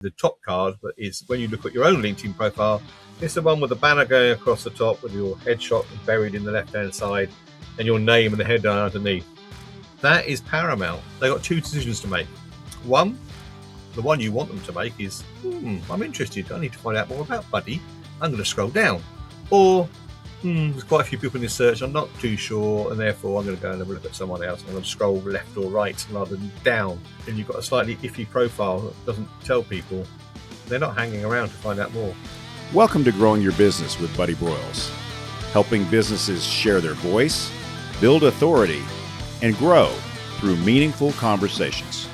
the top card, but it's when you look at your own LinkedIn profile, it's the one with the banner going across the top with your headshot buried in the left-hand side and your name and the headline underneath. That is paramount. They've got two decisions to make. One, the one you want them to make is, I'm interested. I need to find out more about Buddy. I'm going to scroll down. Or, there's quite a few people in this search. I'm not too sure, and therefore I'm going to go and have a look at someone else. I'm going to scroll left or right rather than down. And you've got a slightly iffy profile that doesn't tell people. They're not hanging around to find out more. Welcome to Growing Your Business with Buddy Broyles, helping businesses share their voice, build authority, and grow through meaningful conversations.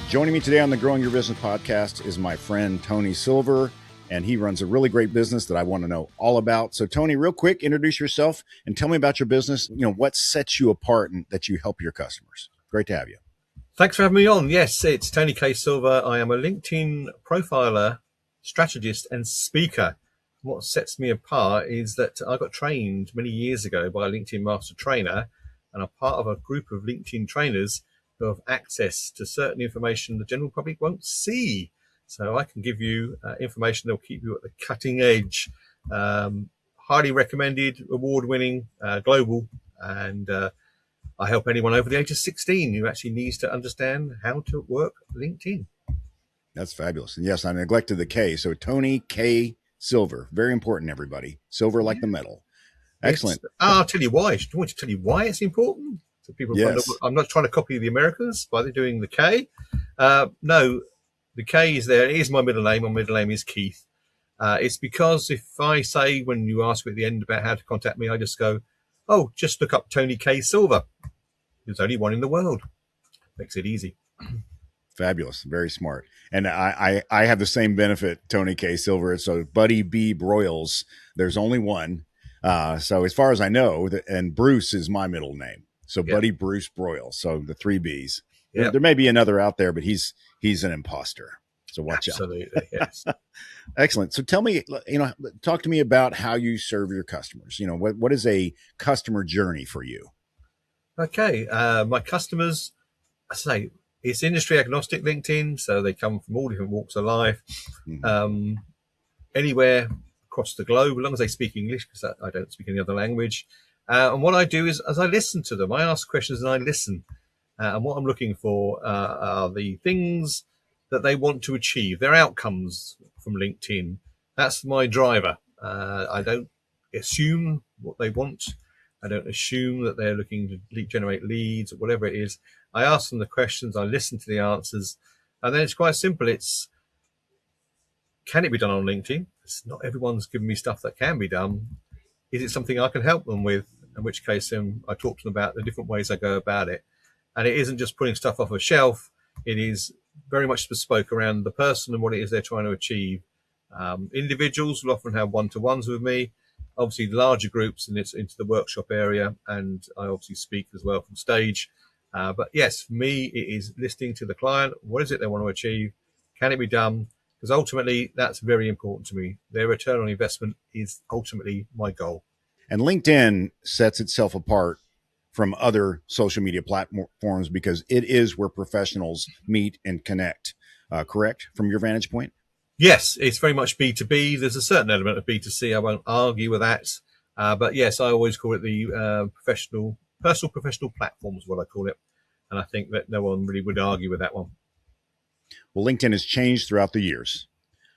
Joining me today on the Growing Your Business podcast is my friend Tony Silver, and he runs a really great business that I want to know all about. So Tony, real quick, introduce yourself and tell me about your business. What sets you apart and that you help your customers. Great to have you. Thanks for having me on. Yes, it's Tony K. Silver. I am a LinkedIn profiler, strategist, and speaker. What sets me apart is that I got trained many years ago by a LinkedIn master trainer, and I'm part of a group of LinkedIn trainers who have access to certain information the general public won't see. So I can give you information that will keep you at the cutting edge. Highly recommended, award-winning, global, and I help anyone over the age of 16 who actually needs to understand how to work LinkedIn. That's fabulous. And yes, I neglected the K. So Tony K. Silver, very important, everybody. Silver like the metal. Excellent. I'll tell you why. Do you want to tell you why it's important? So people find out, I'm not trying to copy the Americans by doing the K. No, the K is there. It is my middle name. My middle name is Keith. It's because if I say, when you ask me at the end about how to contact me, I just go, just look up Tony K. Silver. There's only one in the world. Makes it easy. Fabulous. Very smart. And I have the same benefit, Tony K. Silver. So Buddy B. Broyles, there's only one. So as far as I know, and Bruce is my middle name. So Buddy Bruce Broyles. So the three Bs. Yep. There may be another out there, but he's an imposter. So watch out. Absolutely. Yes. Excellent. So tell me, talk to me about how you serve your customers. What is a customer journey for you? Okay. My customers, I say, it's industry agnostic LinkedIn, so they come from all different walks of life, anywhere across the globe, as long as they speak English, because I don't speak any other language. And what I do is, as I listen to them, I ask questions and I listen. And what I'm looking for are the things that they want to achieve, their outcomes from LinkedIn. That's my driver. I don't assume what they want. I don't assume that they're looking to generate leads or whatever it is. I ask them the questions, I listen to the answers, and then it's quite simple. Can it be done on LinkedIn? Not everyone's given me stuff that can be done. Is it something I can help them with? In which case, I talk to them about the different ways I go about it. And it isn't just putting stuff off a shelf. It is very much bespoke around the person and what it is they're trying to achieve. Individuals will often have one-to-ones with me. Obviously, larger groups, and it's into the workshop area. And I obviously speak as well from stage. But yes, for me, it is listening to the client. What is it they want to achieve? Can it be done? Because ultimately, that's very important to me. Their return on investment is ultimately my goal. And LinkedIn sets itself apart from other social media platforms because it is where professionals meet and connect. Correct? From your vantage point? Yes, it's very much B2B. There's a certain element of B2C. I won't argue with that. But yes, I always call it the personal professional platform is what I call it. And I think that no one really would argue with that one. Well, LinkedIn has changed throughout the years.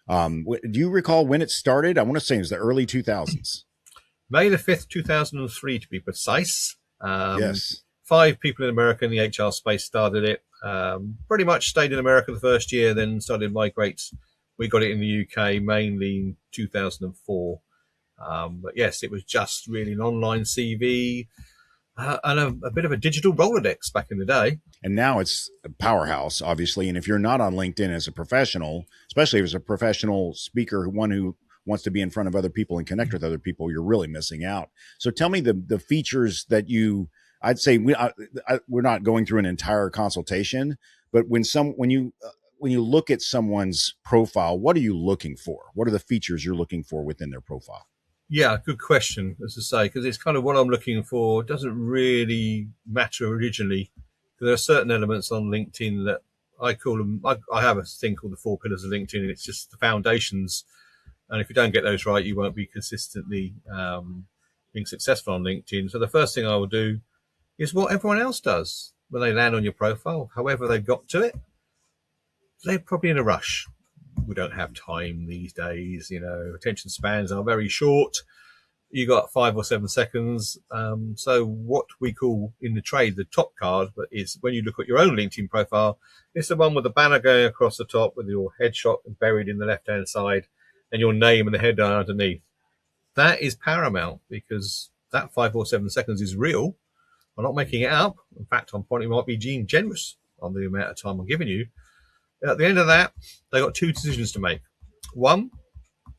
Do you recall when it started? I want to say it was the early 2000s. May the 5th, 2003, to be precise. Yes. 5 people in America in the HR space started it. Pretty much stayed in America the first year, then started to migrate. We got it in the UK mainly in 2004. But yes, it was just really an online CV and a bit of a digital Rolodex back in the day. And now it's a powerhouse, obviously. And if you're not on LinkedIn as a professional, especially if it's a professional speaker, one who wants to be in front of other people and connect with other people, you're really missing out. So tell me the features that I'd say we're not going through an entire consultation, but when you look at someone's profile, what are you looking for? What are the features you're looking for within their profile? Yeah, good question, as I say, because it's kind of what I'm looking for. It doesn't really matter originally. There are certain elements on LinkedIn that I call them. I have a thing called the 4 pillars of LinkedIn, and it's just the foundations. And if you don't get those right, you won't be consistently being successful on LinkedIn. So the first thing I will do is what everyone else does when they land on your profile, however they've got to it. They're probably in a rush. We don't have time these days. Attention spans are very short. You got 5 or 7 seconds. So what we call in the trade the top card, but is when you look at your own LinkedIn profile, it's the one with the banner going across the top with your headshot buried in the left-hand side and your name and the headline underneath. That is paramount because that 5 or 7 seconds is real. I'm not making it up. In fact, I'm probably might be being generous on the amount of time I'm giving you. At the end of that, they got 2 decisions to make. One,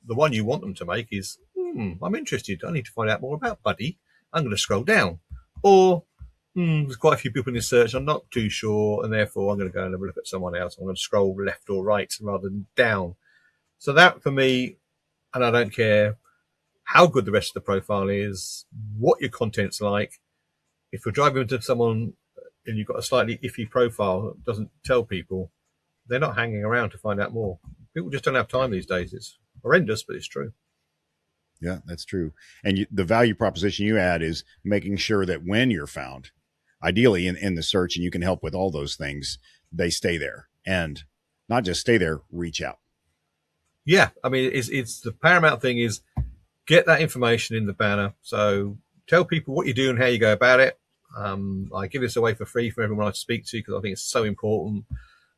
the one you want them to make is, I'm interested. I need to find out more about Buddy. I'm going to scroll down. Or, there's quite a few people in this search. I'm not too sure, and therefore I'm going to go and have a look at someone else. I'm going to scroll left or right rather than down. So that for me, and I don't care how good the rest of the profile is, what your content's like. If you're driving into someone and you've got a slightly iffy profile that doesn't tell people, they're not hanging around to find out more. People just don't have time these days. It's horrendous, but it's true. Yeah, that's true. And the value proposition you add is making sure that when you're found, ideally in the search, and you can help with all those things, they stay there. And not just stay there, reach out. Yeah, I mean, it's the paramount thing is get that information in the banner. So tell people what you do and how you go about it. I give this away for free for everyone I speak to because I think it's so important.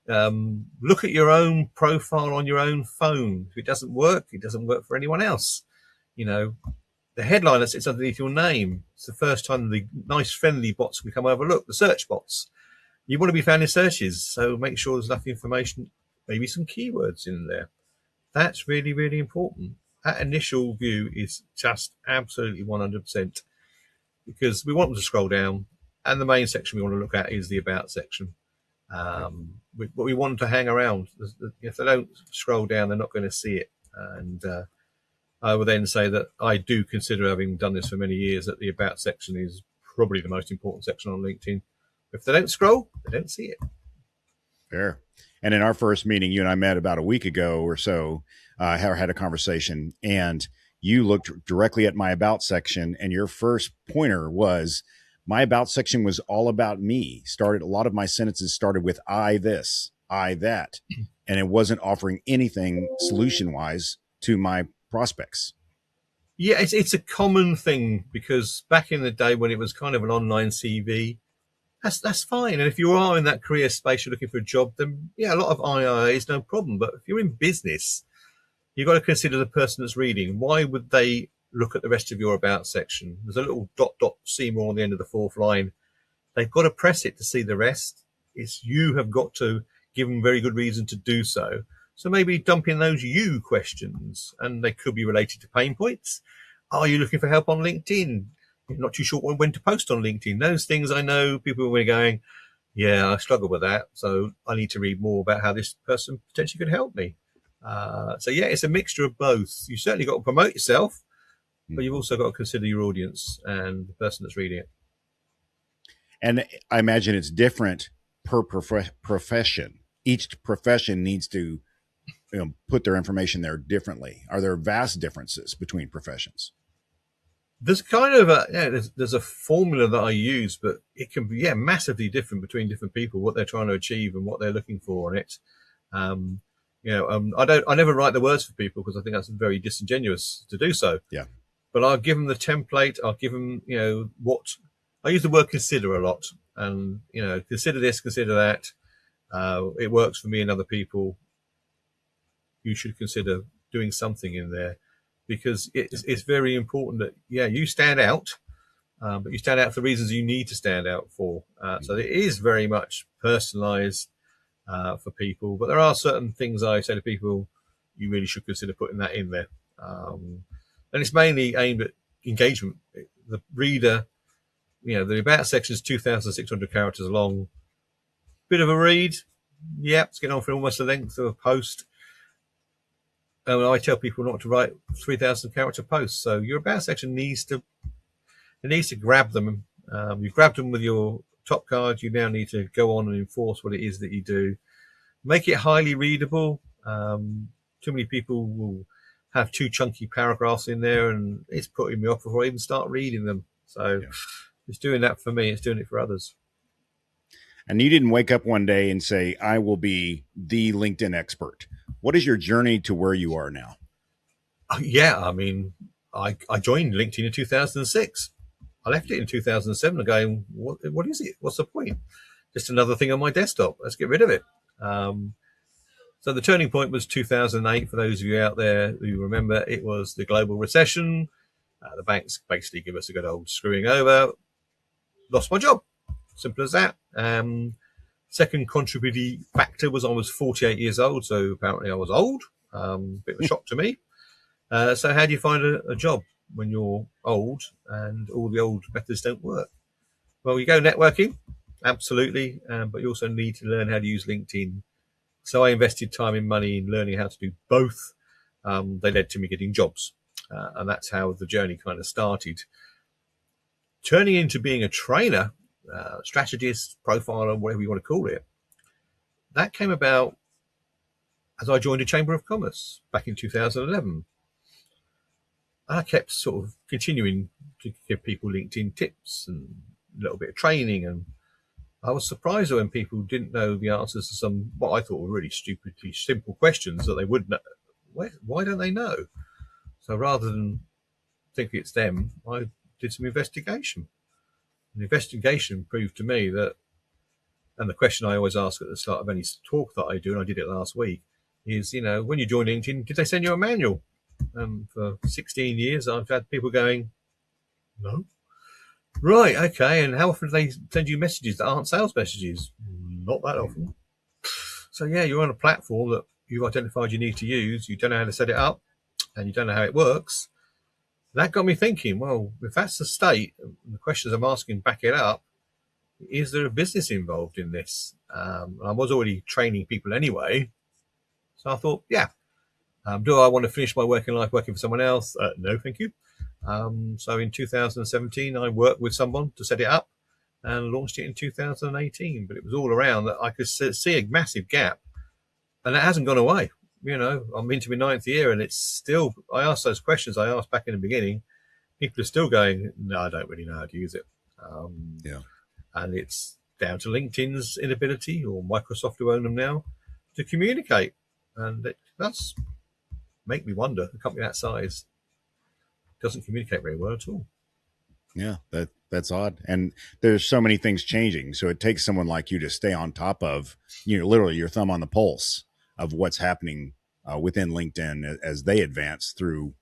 Look at your own profile on your own phone. If it doesn't work for anyone else. The headline that sits underneath your name. It's the first time the nice friendly bots become overlooked, the search bots. You want to be found in searches, so make sure there's enough information, maybe some keywords in there. That's really, really important. That initial view is just absolutely 100% because we want them to scroll down, and the main section we want to look at is the About section. But we want them to hang around. If they don't scroll down, they're not going to see it. And I would then say that I do consider, having done this for many years, that the About section is probably the most important section on LinkedIn. If they don't scroll, they don't see it. Fair. And in our first meeting, you and I met about a week ago or so, had a conversation, and you looked directly at my About section, and your first pointer was my About section was all about me. A lot of my sentences started with I this, I that, and it wasn't offering anything solution-wise to my prospects. Yeah, it's a common thing because back in the day when it was kind of an online CV, that's fine. And if you are in that career space, you're looking for a job, then yeah, a lot of IIA is no problem. But if you're in business, you've got to consider the person that's reading. Why would they look at the rest of your About section? There's a little dot Seymour on the end of the 4th line. They've got to press it to see the rest. You have got to give them very good reason to do so. So maybe dump in those you questions, and they could be related to pain points. Are you looking for help on LinkedIn? You're not too sure when to post on LinkedIn. Those things I know people are going, yeah, I struggle with that. So I need to read more about how this person potentially could help me. So yeah, it's a mixture of both. You certainly got to promote yourself, but you've also got to consider your audience and the person that's reading it. And I imagine it's different per profession. Each profession needs to put their information there differently. Are there vast differences between professions? There's kind of there's a formula that I use, but it can be massively different between different people, what they're trying to achieve and what they're looking for on it. I never write the words for people because I think that's very disingenuous to do so. Yeah. But I'll give them the template. I'll give them, what I use the word consider a lot, and consider this, consider that. It works for me and other people. You should consider doing something in there because it's very important that you stand out, but you stand out for reasons you need to stand out for. So it is very much personalized for people, but there are certain things I say to people you really should consider putting that in there. And it's mainly aimed at engagement. The reader, the About section is 2,600 characters long. Bit of a read. Yeah, it's getting on for almost the length of a post. I tell people not to write 3,000 character posts. So your About section needs to grab them. You've grabbed them with your top card. You now need to go on and enforce what it is that you do. Make it highly readable. Too many people will have too chunky paragraphs in there, and it's putting me off before I even start reading them. So it's doing that for me. It's doing it for others. And you didn't wake up one day and say, I will be the LinkedIn expert. What is your journey to where you are now? Yeah, I mean, I joined LinkedIn in 2006. I left it in 2007 going, what is it? What's the point? Just another thing on my desktop. Let's get rid of it. So the turning point was 2008. For those of you out there who remember, it was the global recession. The banks basically give us a good old screwing over. Lost my job. Simple as that. Second contributing factor was I was 48 years old, so apparently I was old. Bit of a shock to me. So how do you find a job when you're old and all the old methods don't work? Well, you go networking, absolutely, but you also need to learn how to use LinkedIn. So I invested time and money in learning how to do both. They led to me getting jobs, and that's how the journey kind of started. Turning into being a trainer, strategist, profiler, whatever you want to call it, that came about as I joined a Chamber of Commerce back in 2011. And I kept sort of continuing to give people LinkedIn tips and a little bit of training. And I was surprised when people didn't know the answers to some, what I thought were really stupidly simple questions that they would know. Why don't they know? So rather than think it's them, I did some investigation. The investigation proved to me that, and the question I always ask at the start of any talk that I do, and I did it last week, is, when you join LinkedIn, did they send you a manual? For 16 years, I've had people going, no. Right, okay, and how often do they send you messages that aren't sales messages? Not that often. So, yeah, you're on a platform that you've identified you need to use, you don't know how to set it up, and you don't know how it works. That got me thinking, well, if that's the state, and the questions I'm asking back it up, is there a business involved in this? I was already training people anyway, so I thought, yeah. Do I want to finish my working life working for someone else? No, thank you. So in 2017, I worked with someone to set it up and launched it in 2018. But it was all around that I could see a massive gap, and it hasn't gone away. I'm into my 9th year, and it's still. I asked those questions I asked back in the beginning. People are still going, no, I don't really know how to use it. And it's down to LinkedIn's inability, or Microsoft, who own them now, to communicate, and that's. Make me wonder, a company that size doesn't communicate very well at all. Yeah, that's odd. And there's so many things changing. So it takes someone like you to stay on top of, literally your thumb on the pulse of what's happening within LinkedIn as they advance through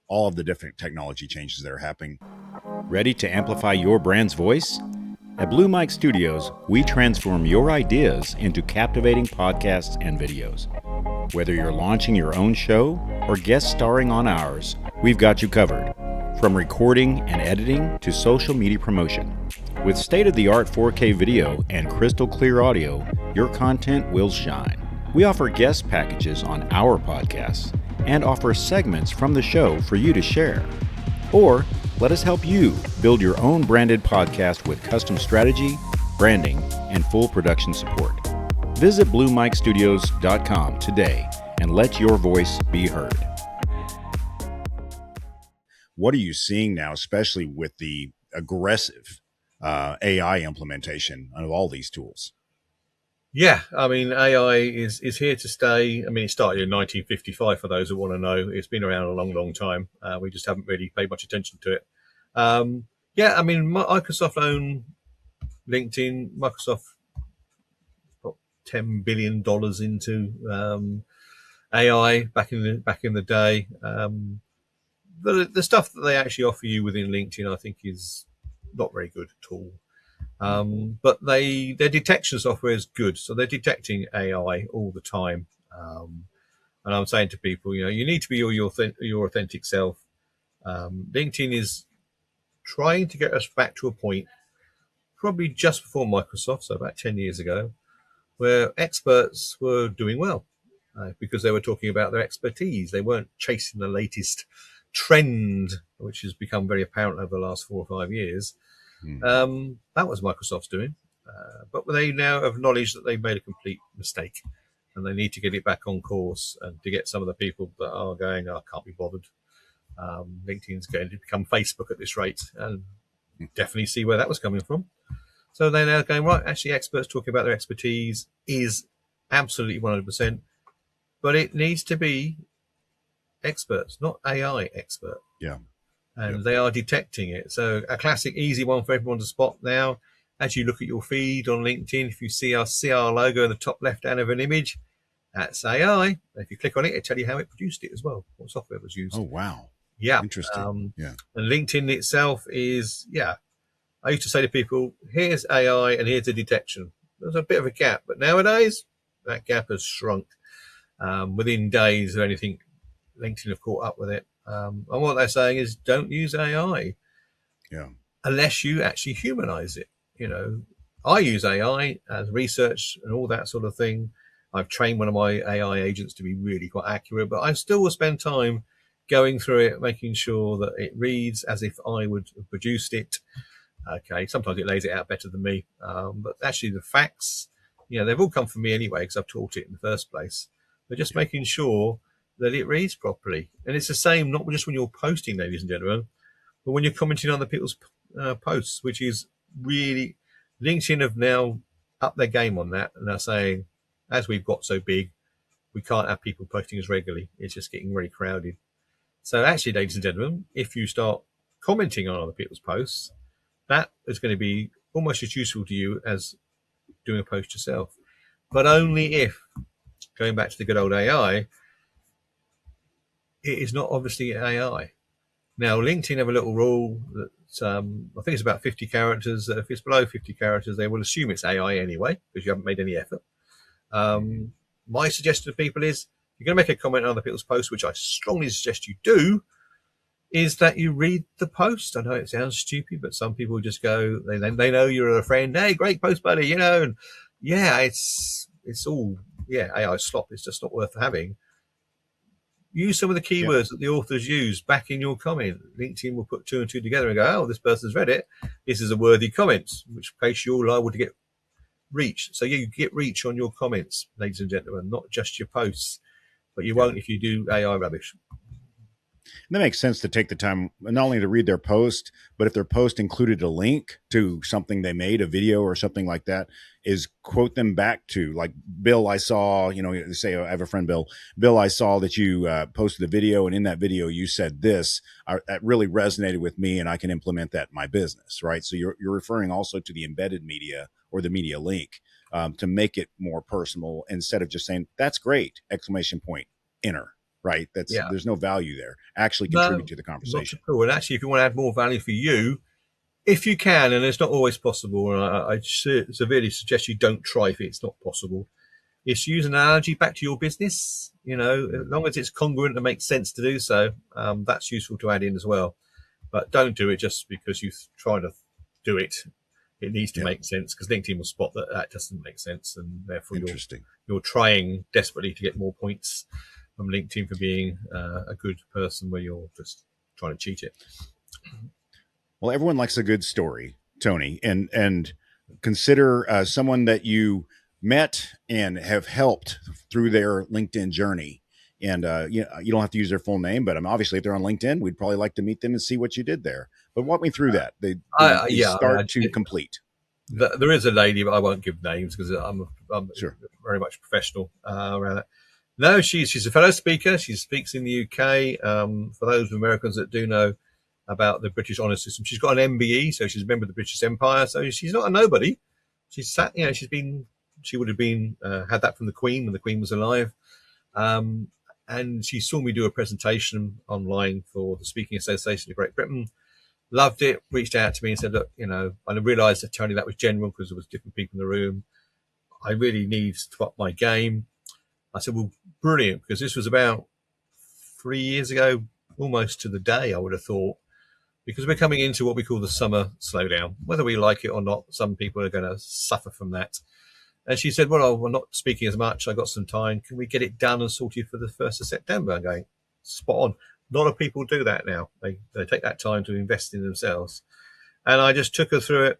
all of the different technology changes that are happening. Ready to amplify your brand's voice? At Blue Mike Studios, we transform your ideas into captivating podcasts and videos. Whether you're launching your own show or guest starring on ours, we've got you covered. From recording and editing to social media promotion. With state-of-the-art 4K video and crystal clear audio, your content will shine. We offer guest packages on our podcasts and offer segments from the show for you to share. Or let us help you build your own branded podcast with custom strategy, branding, and full production support. Visit BlueMikeStudios.com today and let your voice be heard. What are you seeing now, especially with the aggressive AI implementation of all these tools? Yeah, I mean, AI is here to stay. I mean, it started in 1955, for those who want to know. It's been around a long, long time. We just haven't really paid much attention to it. Yeah, I mean, Microsoft own LinkedIn. Microsoft put $10 billion into AI back in the day. The stuff that they actually offer you within LinkedIn, I think, is not very good at all. But their detection software is good, so they're detecting AI all the time. And I'm saying to people, you need to be your authentic self. LinkedIn is trying to get us back to a point, probably just before Microsoft, so about 10 years ago, where experts were doing well because they were talking about their expertise. They weren't chasing the latest trend, which has become very apparent over the last 4 or 5 years. That was Microsoft's doing. But they now have acknowledged that they made a complete mistake. and they need to get it back on course, and to get some of the people that are going, oh, I can't be bothered. LinkedIn's going to become Facebook at this rate, and definitely see where that was coming from. So they're now going, right, actually experts talking about their expertise is absolutely 100%, but it needs to be experts, not AI expert. Yeah. And they are detecting it. So a classic easy one for everyone to spot now, as you look at your feed on LinkedIn, if you see our CR logo in the top left hand of an image, that's AI. And if you click on it, it'll tell you how it produced it as well, what software was used. Oh, wow. Yeah. Interesting. Yeah. And LinkedIn itself is, I used to say to people, here's AI and here's the detection. There's a bit of a gap, but nowadays that gap has shrunk. Within days or anything, LinkedIn have caught up with it. And what they're saying is don't use AI unless you actually humanize it. I use AI as research and all that sort of thing. I've trained one of my AI agents to be really quite accurate, but I still will spend time going through it, making sure that it reads as if I would have produced it. Okay, sometimes it lays it out better than me, but actually the facts, they've all come from me anyway because I've taught it in the first place. But just making sure that it reads properly. And it's the same, not just when you're posting, ladies and gentlemen, but when you're commenting on other people's posts, which is really, LinkedIn have now upped their game on that, and they're saying, as we've got so big, we can't have people posting as regularly. It's just getting very crowded. So actually, ladies and gentlemen, if you start commenting on other people's posts, that is going to be almost as useful to you as doing a post yourself. But only if, going back to the good old AI, it is not obviously AI. Now, LinkedIn have a little rule that I think it's about 50 characters. If it's below 50 characters, they will assume it's AI anyway, because you haven't made any effort. My suggestion to people is, if you're going to make a comment on other people's posts, which I strongly suggest you do, is that you read the post. I know it sounds stupid, but some people just go, they know you're a friend. Hey, great post, buddy, and it's all, AI slop. It's just not worth having. Use some of the keywords that the authors use back in your comment. LinkedIn will put two and two together and go, oh, this person's read it. This is a worthy comment, in which case you're liable to get reach. So you get reach on your comments, ladies and gentlemen, not just your posts, but you won't if you do AI rubbish. And that makes sense to take the time not only to read their post, but if their post included a link to something they made, a video or something like that, is quote them back to, like, Bill, I saw, say I have a friend, Bill, I saw that you posted a video, and in that video you said this, that really resonated with me, and I can implement that in my business, right? So you're referring also to the embedded media or the media link to make it more personal, instead of just saying, that's great, ! Enter. Right. There's no value there. Actually contribute to the conversation. Not at all. And actually, if you want to add more value for you, if you can, and it's not always possible, and I severely suggest you don't try if it's not possible, is to use an analogy back to your business. As long as it's congruent and makes sense to do so, that's useful to add in as well. But don't do it just because you try to do it. It needs to make sense, because LinkedIn will spot that doesn't make sense, and therefore you're trying desperately to get more points from LinkedIn for being a good person, where you're just trying to cheat it. Well, everyone likes a good story, Tony, and consider someone that you met and have helped through their LinkedIn journey. And you don't have to use their full name, but obviously if they're on LinkedIn, we'd probably like to meet them and see what you did there. But walk me through that. They start to complete. There is a lady, but I won't give names because I'm sure very much professional around that. No, she's a fellow speaker. She speaks in the UK. For those Americans that do know about the British honour system, she's got an MBE, so she's a member of the British Empire. So she's not a nobody. She's sat, she would have been had that from the Queen when the Queen was alive. And she saw me do a presentation online for the Speaking Association of Great Britain. Loved it. Reached out to me and said, look, I realised that, Tony, that was general because there was different people in the room. I really need to up my game. I said, well, brilliant, because this was about 3 years ago, almost to the day, I would have thought, because we're coming into what we call the summer slowdown. Whether we like it or not, some people are going to suffer from that. And she said, well, we're not speaking as much. I got some time. Can we get it done and sorted for the 1st of September? I'm going, spot on. A lot of people do that now. They take that time to invest in themselves. And I just took her through it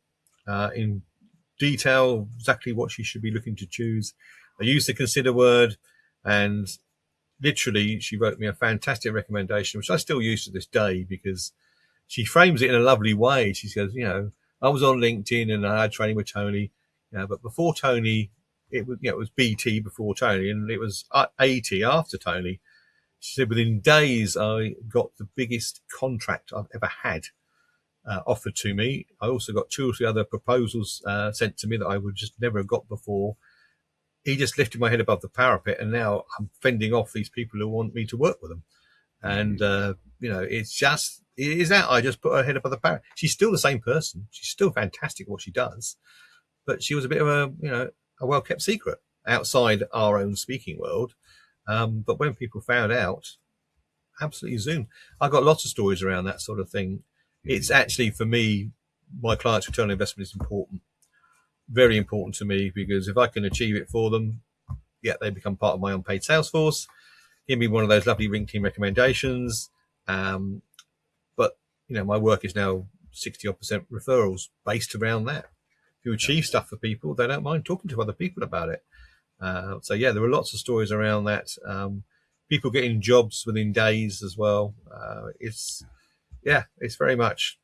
in detail, exactly what she should be looking to choose. I used the consider word, and literally she wrote me a fantastic recommendation, which I still use to this day because she frames it in a lovely way. She says, I was on LinkedIn and I had training with Tony, but before Tony, it was BT before Tony, and it was AT after Tony. She said within days I got the biggest contract I've ever had offered to me. I also got 2 or 3 other proposals sent to me that I would just never have got before. He just lifted my head above the parapet, and now I'm fending off these people who want me to work with them. And it is that I just put her head above the parapet. She's still the same person. She's still fantastic at what she does, but she was a bit of a well-kept secret outside our own speaking world. But when people found out, absolutely zoomed. I've got lots of stories around that sort of thing. It's actually, for me, my clients' return on investment is important, very important to me, because if I can achieve it for them, they become part of my unpaid sales force. Give me one of those lovely LinkedIn recommendations. But my work is now 60% referrals based around that. If you achieve stuff for people, they don't mind talking to other people about it. There were lots of stories around that. People getting jobs within days as well. It's very much.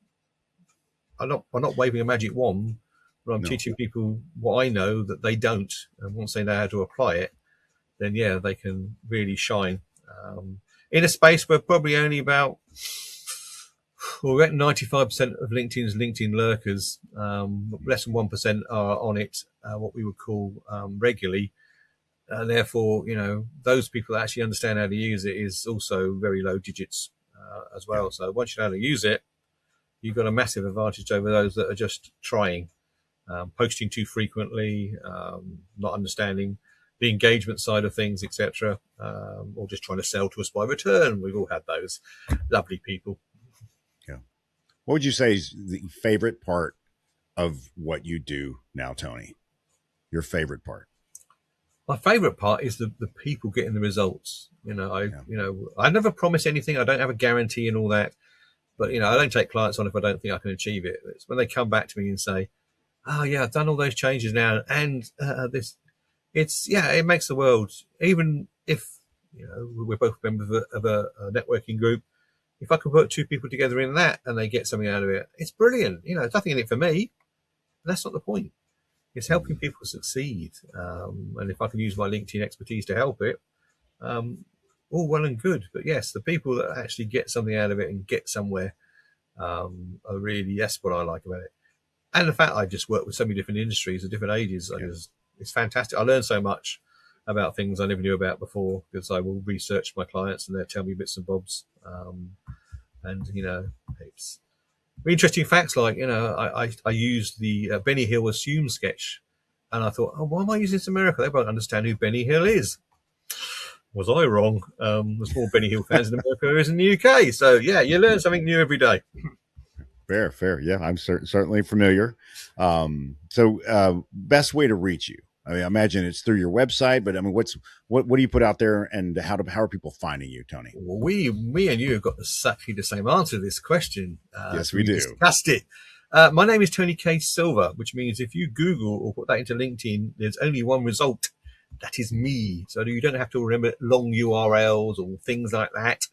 I'm not waving a magic wand, but I'm teaching people what I know that they don't, and once they know how to apply it, then they can really shine. In a space where probably only about 95% of LinkedIn's LinkedIn lurkers, less than 1% are on it, what we would call regularly. And therefore, those people that actually understand how to use it is also very low digits as well. So once you know how to use it, you've got a massive advantage over those that are just trying, posting too frequently, not understanding the engagement side of things, etc., or just trying to sell to us by return. We've all had those lovely people. Yeah. What would you say is the favorite part of what you do now, Tony? Your favorite part? My favorite part is the people getting the results. I never promise anything. I don't have a guarantee and all that, but I don't take clients on if I don't think I can achieve it. It's when they come back to me and say, "Oh yeah, I've done all those changes now, and this." It makes the world. Even if we're both members of a networking group, if I can put 2 people together in that and they get something out of it, it's brilliant. There's nothing in it for me. That's not the point. It's helping people succeed. And if I can use my LinkedIn expertise to help it, all well and good. But yes, the people that actually get something out of it and get somewhere are really, that's what I like about it. And the fact I just work with so many different industries at different ages, it's fantastic. I learn so much about things I never knew about before because I will research my clients and they'll tell me bits and bobs. It's interesting facts like, I used the Benny Hill Assume sketch and I thought, why am I using this in America? They won't understand who Benny Hill is. Was I wrong? There's more Benny Hill fans in America than there is in the UK. So, you learn something new every day. Fair. Yeah, I'm certainly familiar. Best way to reach you? I mean, I imagine it's through your website, but I mean, what do you put out there, and how are people finding you, Tony? Well, me and you have got exactly the same answer to this question. Yes, we do. Discussed it. My name is Tony K. Silver, which means if you Google or put that into LinkedIn, there's only one result. That is me. So you don't have to remember long URLs or things like that.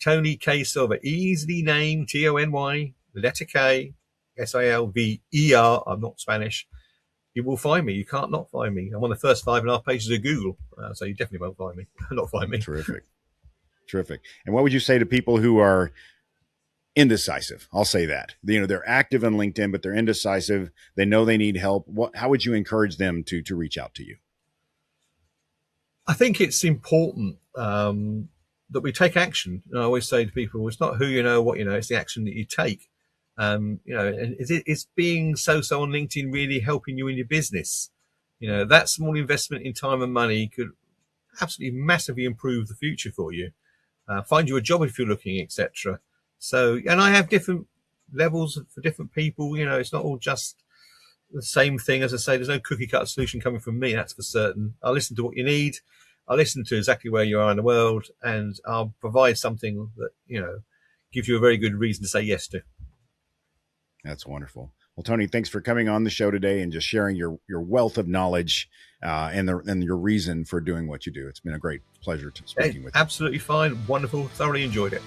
Tony K. Silver, easily named Tony, the letter K, Silver. I'm not Spanish. You will find me. You can't not find me. I'm on the first 5.5 pages of Google, so you definitely won't find me. Not find me. Terrific. And what would you say to people who are indecisive? I'll say that. They're active on LinkedIn, but they're indecisive. They know they need help. How would you encourage them to reach out to you? I think it's important that we take action. And I always say to people, it's not who you know, what you know, it's the action that you take. And is being so on LinkedIn really helping you in your business? That small investment in time and money could absolutely massively improve the future for you. Find you a job if you're looking, etc. So, and I have different levels for different people. It's not all just the same thing. As I say, there's no cookie cutter solution coming from me. That's for certain. I'll listen to what you need. I'll listen to exactly where you are in the world, and I'll provide something that gives you a very good reason to say yes to. That's wonderful. Well, Tony, thanks for coming on the show today and just sharing your wealth of knowledge and your reason for doing what you do. It's been a great pleasure speaking with you. Absolutely fine. Wonderful. Thoroughly enjoyed it.